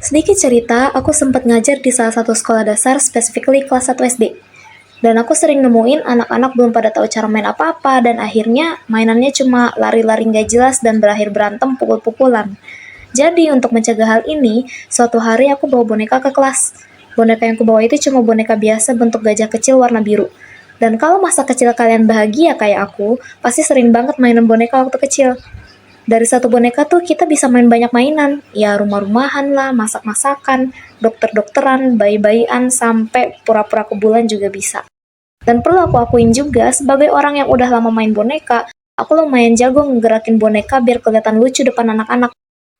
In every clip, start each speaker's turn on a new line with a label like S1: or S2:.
S1: Sedikit cerita, aku sempat ngajar di salah satu sekolah dasar, specifically kelas 1 SD. Dan aku sering nemuin anak-anak belum pada tahu cara main apa-apa, dan akhirnya mainannya cuma lari-lari nggak jelas dan berakhir berantem pukul-pukulan. Jadi untuk mencegah hal ini, suatu hari aku bawa boneka ke kelas. Boneka yang kubawa itu cuma boneka biasa bentuk gajah kecil warna biru. Dan kalau masa kecil kalian bahagia kayak aku, pasti sering banget mainan boneka waktu kecil. Dari satu boneka tuh kita bisa main banyak mainan, ya rumah-rumahan lah, masak-masakan, dokter-dokteran, bayi-bayian, sampai pura-pura kebulan juga bisa. Dan perlu aku akuin juga, sebagai orang yang udah lama main boneka, aku lumayan jago ngegerakin boneka biar kelihatan lucu depan anak-anak.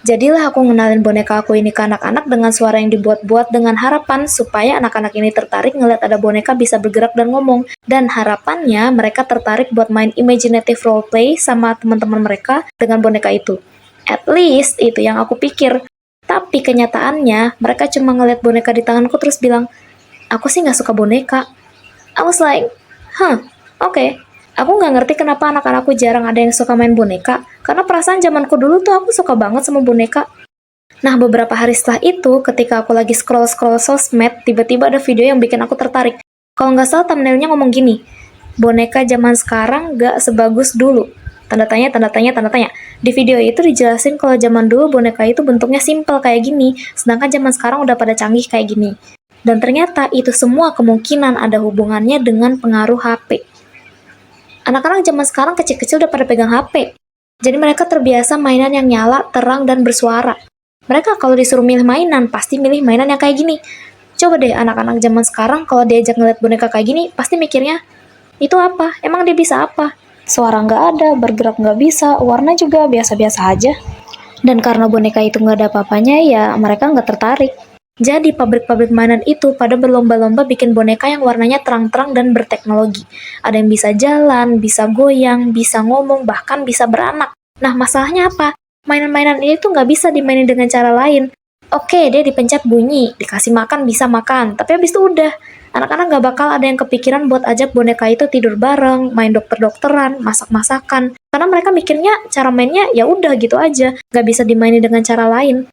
S1: Jadilah aku ngenalin boneka aku ini ke anak-anak dengan suara yang dibuat-buat dengan harapan supaya anak-anak ini tertarik ngeliat ada boneka bisa bergerak dan ngomong. Dan harapannya mereka tertarik buat main imaginative roleplay sama teman-teman mereka dengan boneka itu. At least itu yang aku pikir. Tapi kenyataannya mereka cuma ngeliat boneka di tanganku terus bilang, "Aku sih nggak suka boneka." I was like, oke. Aku nggak ngerti kenapa anak-anakku jarang ada yang suka main boneka, karena perasaan zamanku dulu tuh aku suka banget sama boneka. Nah, beberapa hari setelah itu, ketika aku lagi scroll-scroll sosmed, tiba-tiba ada video yang bikin aku tertarik. Kalau nggak salah thumbnailnya ngomong gini, boneka zaman sekarang nggak sebagus dulu. Tanda tanya, tanda tanya, tanda tanya. Di video itu dijelasin kalau zaman dulu boneka itu bentuknya simple kayak gini, sedangkan zaman sekarang udah pada canggih kayak gini. Dan ternyata itu semua kemungkinan ada hubungannya dengan pengaruh HP. Anak-anak zaman sekarang kecil-kecil udah pada pegang HP. Jadi mereka terbiasa mainan yang nyala, terang, dan bersuara. Mereka kalau disuruh milih mainan, pasti milih mainan yang kayak gini. Coba deh anak-anak zaman sekarang kalau diajak ngeliat boneka kayak gini, pasti mikirnya, itu apa? Emang dia bisa apa? Suara nggak ada, bergerak nggak bisa, warna juga biasa-biasa aja. Dan karena boneka itu nggak ada apa-apanya, ya mereka nggak tertarik. Jadi pabrik-pabrik mainan itu pada berlomba-lomba bikin boneka yang warnanya terang-terang dan berteknologi. Ada yang bisa jalan, bisa goyang, bisa ngomong, bahkan bisa beranak. Nah masalahnya apa? Mainan-mainan ini tuh nggak bisa dimainin dengan cara lain. Oke, dia dipencet bunyi, dikasih makan bisa makan, tapi habis itu udah. Anak-anak nggak bakal ada yang kepikiran buat ajak boneka itu tidur bareng, main dokter-dokteran, masak-masakan. Karena mereka mikirnya cara mainnya ya udah gitu aja, nggak bisa dimainin dengan cara lain.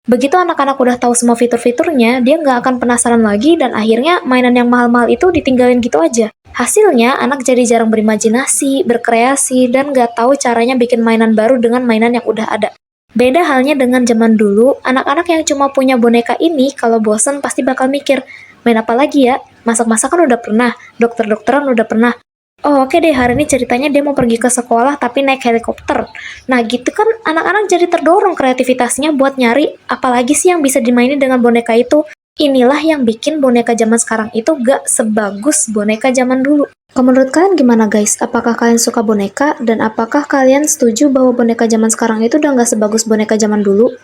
S1: Begitu anak-anak udah tahu semua fitur-fiturnya, dia nggak akan penasaran lagi dan akhirnya mainan yang mahal-mahal itu ditinggalin gitu aja. Hasilnya, anak jadi jarang berimajinasi, berkreasi, dan nggak tahu caranya bikin mainan baru dengan mainan yang udah ada. Beda halnya dengan zaman dulu, anak-anak yang cuma punya boneka ini kalau bosen pasti bakal mikir, main apa lagi ya? Masak-masakan udah pernah, dokter-dokteran udah pernah. Oh oke deh, hari ini ceritanya dia mau pergi ke sekolah tapi naik helikopter. Nah gitu kan anak-anak jadi terdorong kreativitasnya buat nyari apalagi sih yang bisa dimainin dengan boneka itu. Inilah yang bikin boneka zaman sekarang itu gak sebagus boneka zaman dulu. Kalau menurut kalian gimana guys? Apakah kalian suka boneka? Dan apakah kalian setuju bahwa boneka zaman sekarang itu udah gak sebagus boneka zaman dulu?